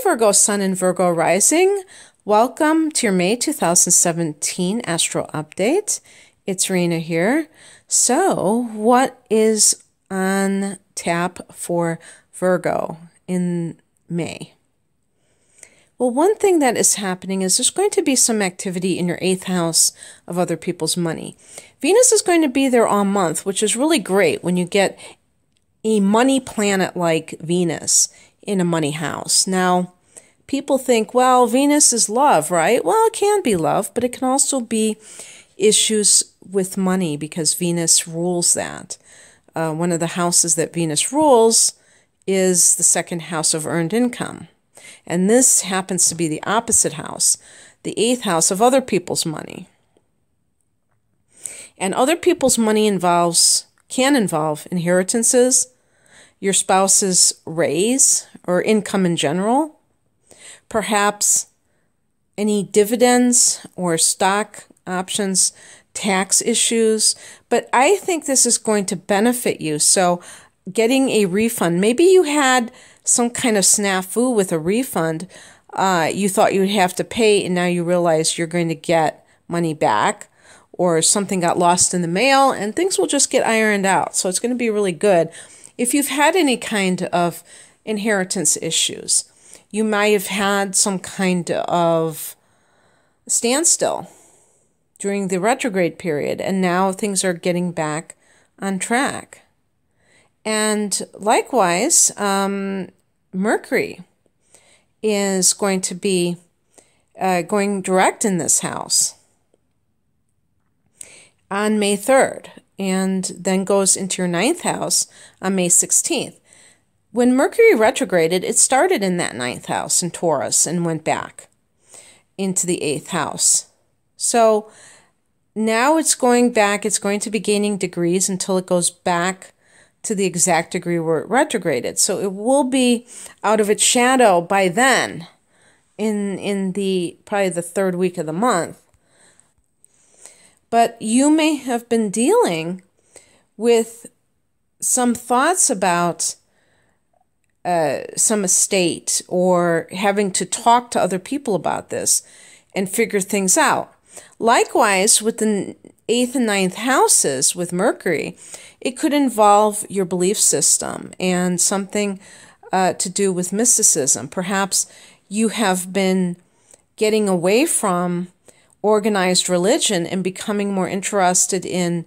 Virgo Sun and Virgo Rising. Welcome to your May 2017 Astro Update. It's Rena here. So, what is on tap for Virgo in May? Well, one thing that is happening is there's going to be some activity in your 8th house of other people's money. Venus is going to be there all month, which is really great when you get a money planet like Venus in a money house. Now, people think, well, Venus is love, right? Well, it can be love, but it can also be issues with money because Venus rules that. One of the houses that Venus rules is the 2nd house of earned income. And this happens to be the opposite house, the 8th house of other people's money. And other people's money can involve inheritances, your spouse's raise or income in general, perhaps any dividends or stock options, tax issues. But I think this is going to benefit you. So getting a refund, maybe you had some kind of snafu with a refund. You thought you would have to pay and now you realize you're going to get money back, or something got lost in the mail and things will just get ironed out. So it's going to be really good. If you've had any kind of inheritance issues, you might have had some kind of standstill during the retrograde period, and now things are getting back on track. And likewise, Mercury is going to be going direct in this house on May 3rd, and then goes into your 9th house on May 16th. When Mercury retrograded, it started in that 9th house in Taurus and went back into the 8th house. So now it's going back. It's going to be gaining degrees until it goes back to the exact degree where it retrograded. So it will be out of its shadow by then, in the probably the 3rd week of the month. But you may have been dealing with some thoughts about some estate, or having to talk to other people about this and figure things out. Likewise, with the 8th and 9th houses with Mercury, it could involve your belief system and something to do with mysticism. Perhaps you have been getting away from organized religion and becoming more interested in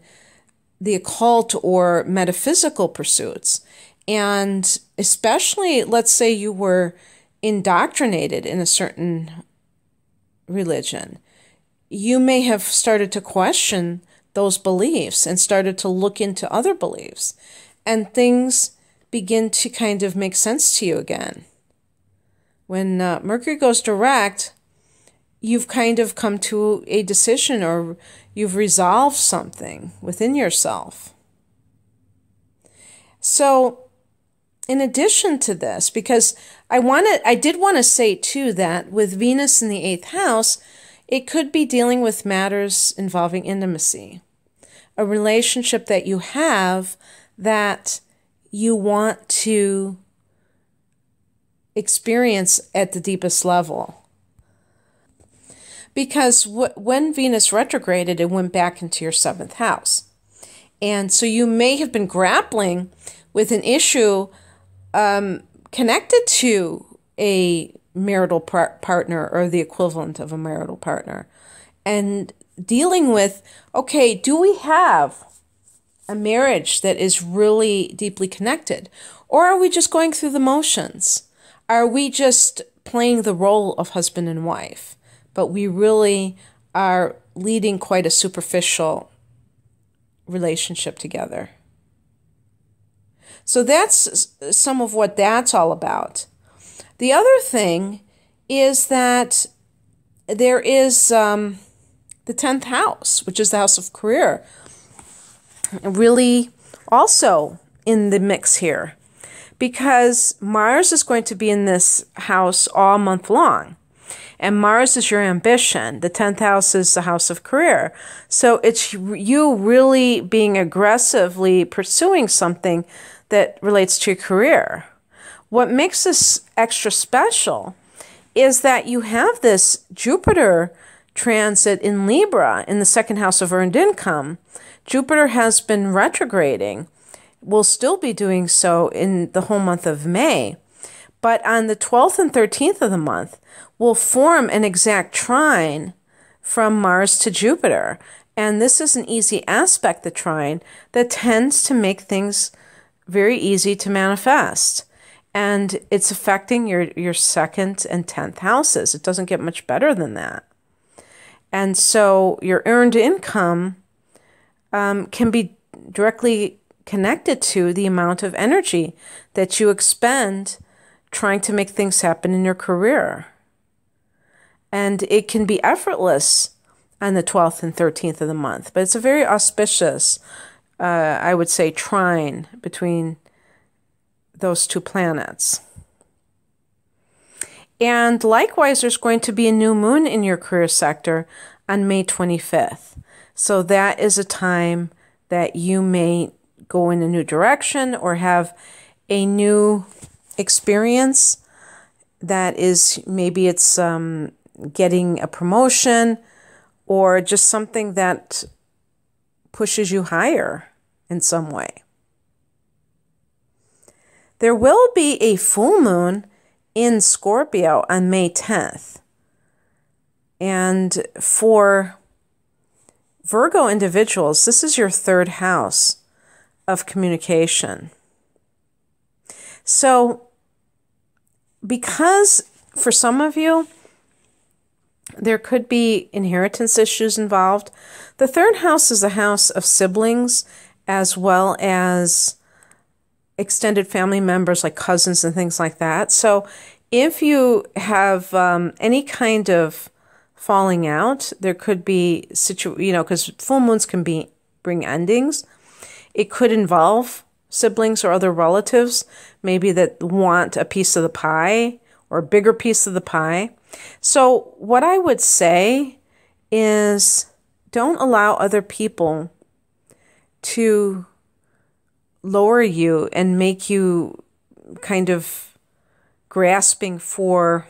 the occult or metaphysical pursuits. And especially, let's say you were indoctrinated in a certain religion, you may have started to question those beliefs and started to look into other beliefs, and things begin to kind of make sense to you again. When Mercury goes direct, you've kind of come to a decision, or you've resolved something within yourself. So in addition to this, because I did want to say too that with Venus in the 8th house, it could be dealing with matters involving intimacy, a relationship that you have that you want to experience at the deepest level. Because when Venus retrograded, it went back into your 7th house. And so you may have been grappling with an issue connected to a marital partner, or the equivalent of a marital partner, and dealing with, okay, do we have a marriage that is really deeply connected, or are we just going through the motions? Are we just playing the role of husband and wife, but we really are leading quite a superficial relationship together? So that's some of what that's all about. The other thing is that there is the 10th house, which is the house of career, really also in the mix here, because Mars is going to be in this house all month long. And Mars is your ambition. The 10th house is the house of career. So it's you really being aggressively pursuing something that relates to your career. What makes this extra special is that you have this Jupiter transit in Libra in the second house of earned income. Jupiter has been retrograding, will still be doing so in the whole month of May. But on the 12th and 13th of the month, will form an exact trine from Mars to Jupiter. And this is an easy aspect, the trine, that tends to make things very easy to manifest. And it's affecting your second and 10th houses. It doesn't get much better than that. And so your earned income can be directly connected to the amount of energy that you expend trying to make things happen in your career. And it can be effortless on the 12th and 13th of the month, but it's a very auspicious, I would say, trine between those two planets. And likewise, there's going to be a new moon in your career sector on May 25th. So that is a time that you may go in a new direction or have a new experience that is, maybe it's getting a promotion or just something that pushes you higher in some way. There will be a full moon in Scorpio on May 10th. And for Virgo individuals, this is your third house of communication. So, because for some of you, there could be inheritance issues involved, the third house is a house of siblings as well as extended family members like cousins and things like that. So if you have any kind of falling out, there could be because full moons can bring endings. It could involve siblings or other relatives, maybe that want a piece of the pie or a bigger piece of the pie. So what I would say is don't allow other people to lower you and make you kind of grasping for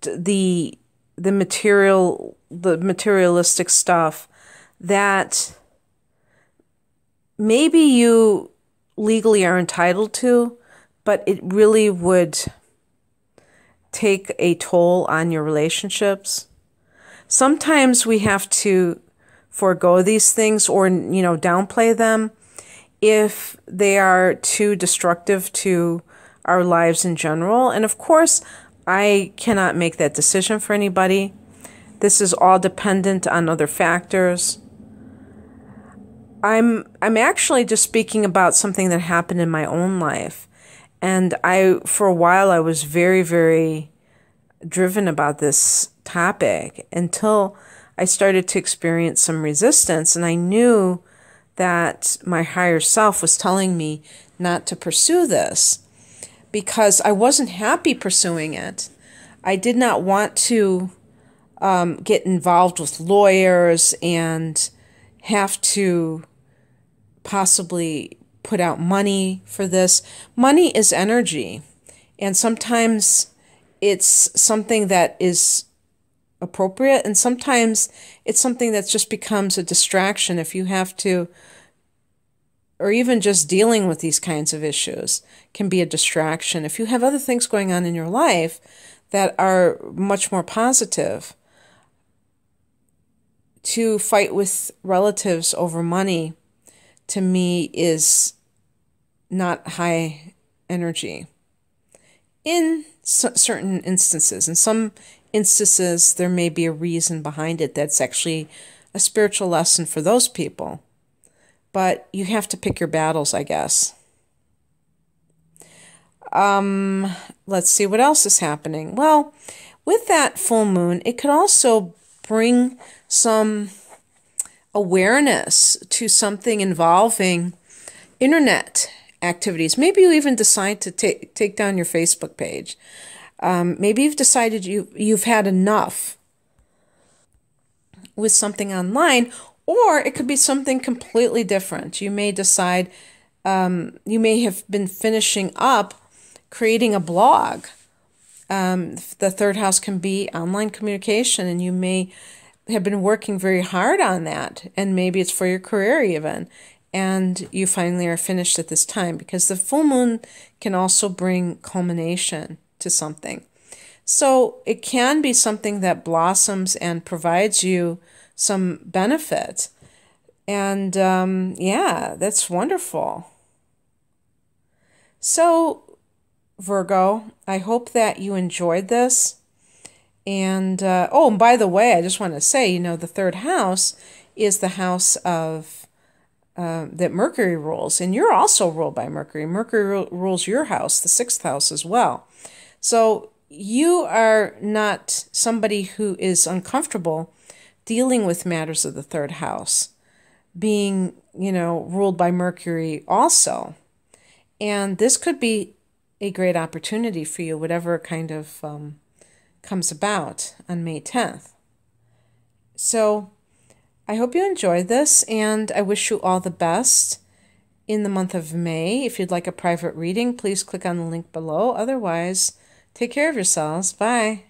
the materialistic stuff that maybe you legally are entitled to, but it really would take a toll on your relationships. Sometimes we have to forego these things or, downplay them if they are too destructive to our lives in general. And of course, I cannot make that decision for anybody. This is all dependent on other factors. I'm actually just speaking about something that happened in my own life. And for a while, I was very, very driven about this topic until I started to experience some resistance. And I knew that my higher self was telling me not to pursue this because I wasn't happy pursuing it. I did not want to get involved with lawyers and have to possibly put out money for this. Money is energy, and sometimes it's something that is appropriate, and sometimes it's something that just becomes a distraction if you have to, or even just dealing with these kinds of issues can be a distraction. If you have other things going on in your life that are much more positive, to fight with relatives over money, to me, is not high energy. In certain instances, in some instances, there may be a reason behind it that's actually a spiritual lesson for those people. But you have to pick your battles, I guess. Let's see what else is happening. Well, with that full moon, it could also bring some awareness to something involving internet activities. Maybe you even decide to take down your Facebook page. Maybe you've decided you've had enough with something online, or it could be something completely different. You may decide, you may have been finishing up creating a blog The third house can be online communication, and you may have been working very hard on that, and maybe it's for your career even, and you finally are finished at this time, because the full moon can also bring culmination to something. So it can be something that blossoms and provides you some benefit. And yeah, that's wonderful. So, Virgo, I hope that you enjoyed this. And oh, and by the way, I just want to say, the third house is the house of that Mercury rules, and you're also ruled by Mercury. Mercury rules your house, the sixth house as well. So you are not somebody who is uncomfortable dealing with matters of the third house, being, ruled by Mercury also. And this could be a great opportunity for you, whatever kind of comes about on May 10th. So I hope you enjoyed this, and I wish you all the best in the month of May. If you'd like a private reading, please click on the link below. Otherwise, take care of yourselves. Bye.